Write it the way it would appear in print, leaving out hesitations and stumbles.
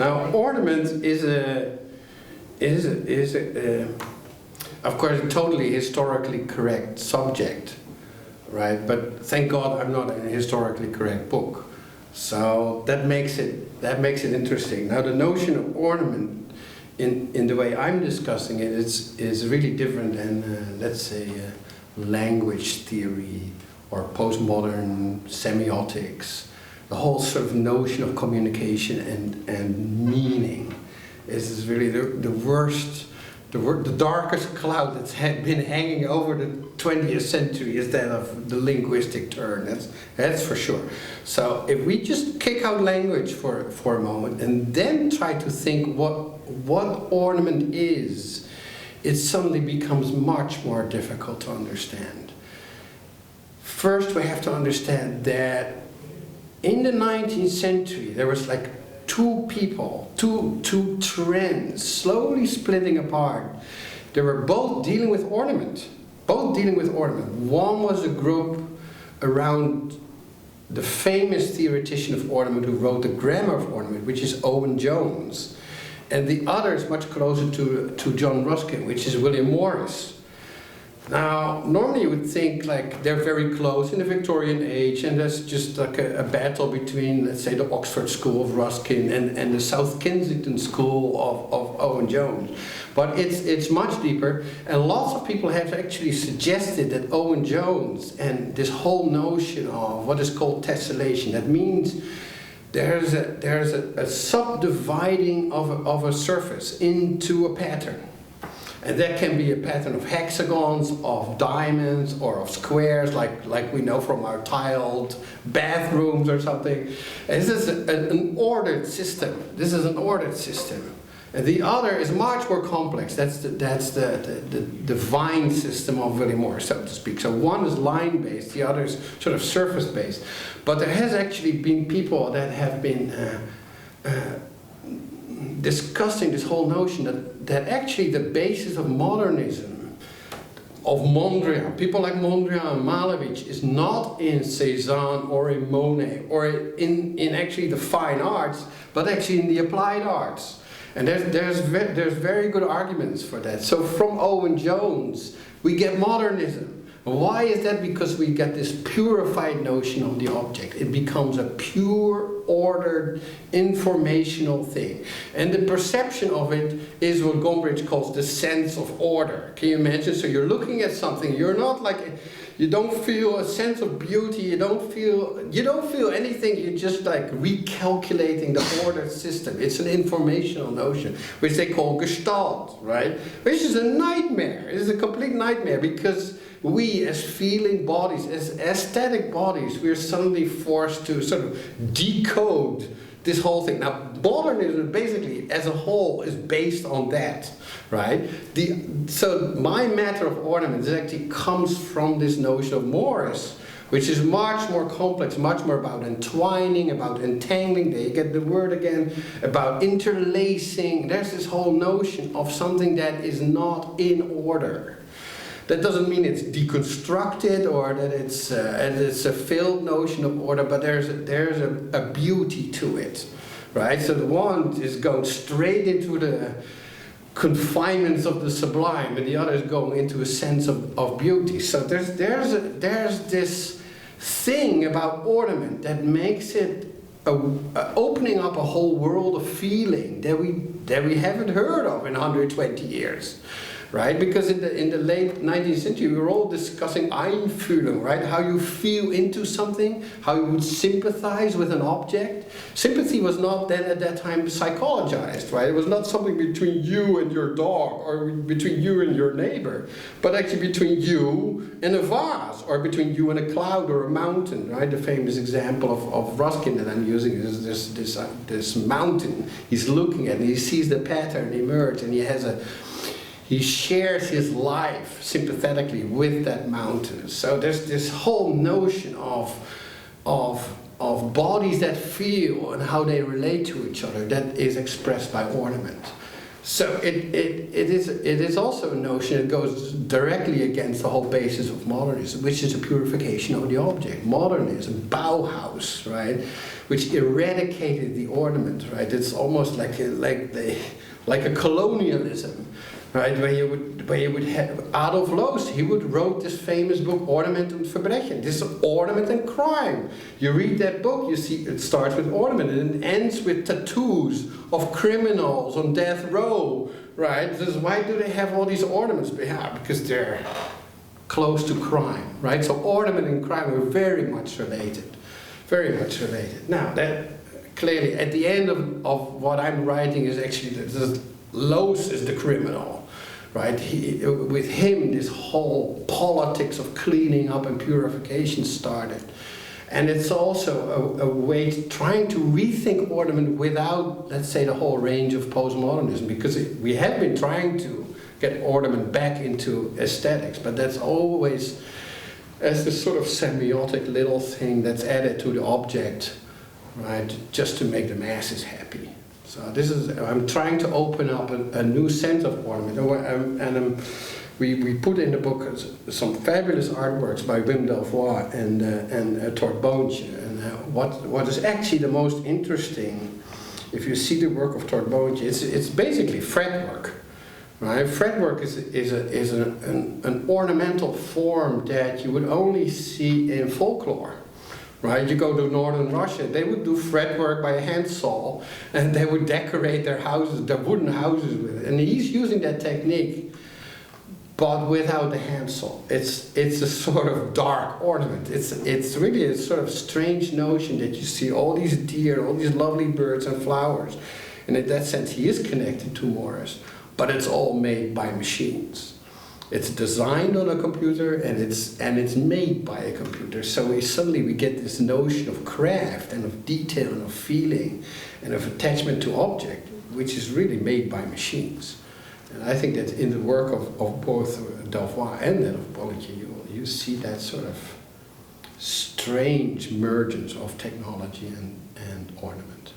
Now, ornament is of course, a totally historically correct subject, right? But thank God I'm not in a historically correct book, so that makes it interesting. Now, the notion of ornament, in the way I'm discussing it, is really different than let's say language theory or postmodern semiotics. The whole sort of notion of communication and meaning is really the worst. The darkest cloud that's been hanging over the 20th century is that of the linguistic turn, that's for sure. So if we just kick out language for a moment and then try to think what ornament is, it suddenly becomes much more difficult to understand. First, we have to understand that in the 19th century there was like two trends slowly splitting apart. They were both dealing with ornament. One was a group around the famous theoretician of ornament who wrote the Grammar of Ornament, which is Owen Jones. And the other is much closer to John Ruskin, which is William Morris. Now, normally you would think like they're very close in the Victorian age, and there's just like a battle between, let's say, the Oxford School of Ruskin and the South Kensington School of Owen Jones. But it's much deeper, and lots of people have actually suggested that Owen Jones and this whole notion of what is called tessellation, that means there's a subdividing of a surface into a pattern. And that can be a pattern of hexagons, of diamonds, or of squares, like we know from our tiled bathrooms or something. And this is an ordered system. And the other is much more complex. That's the vine system of William Morris, so to speak. So one is line-based, the other is sort of surface-based. But there has actually been people that have been discussing this whole notion that actually the basis of modernism, of Mondrian, people like Mondrian and Malevich, is not in Cézanne or in Monet or in actually the fine arts, but actually in the applied arts. And there's very good arguments for that. So from Owen Jones, we get modernism. Why is that? Because we get this purified notion of the object. It becomes a pure, ordered, informational thing. And the perception of it is what Gombrich calls the sense of order. Can you imagine? So you're looking at something, you're not like, you don't feel a sense of beauty, you don't feel anything, you're just like recalculating the ordered system. It's an informational notion, which they call Gestalt, right? Which is a nightmare. It is a complete nightmare, because we as feeling bodies, as aesthetic bodies, we're suddenly forced to sort of decode this whole thing. Now, modernism basically as a whole is based on that, right? So my matter of ornaments actually comes from this notion of Morris, which is much more complex, much more about entwining, about entangling, there you get the word again, about interlacing. There's this whole notion of something that is not in order. That doesn't mean it's deconstructed or that it's a failed notion of order, but there's a beauty to it, right? So the one is going straight into the confinements of the sublime, and the other is going into a sense of beauty. So there's this thing about ornament that makes it opening up a whole world of feeling that we haven't heard of in 120 years. Right? Because in the late 19th century, we were all discussing Einfühlung, right? How you feel into something, how you would sympathize with an object. Sympathy was not then at that time psychologized, right? It was not something between you and your dog, or between you and your neighbor, but actually between you and a vase, or between you and a cloud or a mountain, right? The famous example of Ruskin that I'm using is this mountain. He's looking at it, and he sees the pattern emerge, and he shares his life sympathetically with that mountain. So there's this whole notion of bodies that feel and how they relate to each other that is expressed by ornament. So it is also a notion that goes directly against the whole basis of modernism, which is the purification of the object. Modernism, Bauhaus, right, which eradicated the ornament, right? It's almost like a colonialism, right? Where you would have Adolf Loos. He wrote this famous book, Ornament und Verbrechen. This is ornament and crime. You read that book, you see it starts with ornament and it ends with tattoos of criminals on death row, right? This is, why do they have all these ornaments? Yeah, because they're close to crime, right? So ornament and crime are very much related, very much related. Now, that clearly at the end of what I'm writing is actually Loos is the criminal, right? With him, this whole politics of cleaning up and purification started. And it's also a way trying to rethink ornament without, let's say, the whole range of postmodernism, because we have been trying to get ornament back into aesthetics, but that's always as this sort of semiotic little thing that's added to the object, right, just to make the masses happy. So this is, I'm trying to open up a new sense of ornament, we put in the book some fabulous artworks by Wim Delvoye and Tord Boontje. And what is actually the most interesting, if you see the work of Tord Boontje, it's basically fretwork, right? Fretwork is an ornamental form that you would only see in folklore. Right, you go to northern Russia, they would do fretwork by a handsaw, and they would decorate their houses, their wooden houses with it. And he's using that technique, but without the handsaw. It's a sort of dark ornament. It's really a sort of strange notion that you see all these deer, all these lovely birds and flowers. And in that sense, he is connected to Morris, but it's all made by machines. It's designed on a computer and it's made by a computer. So suddenly we get this notion of craft and of detail and of feeling and of attachment to object, which is really made by machines. And I think that in the work of both Delvoye and that of Boontje, you see that sort of strange mergence of technology and ornament.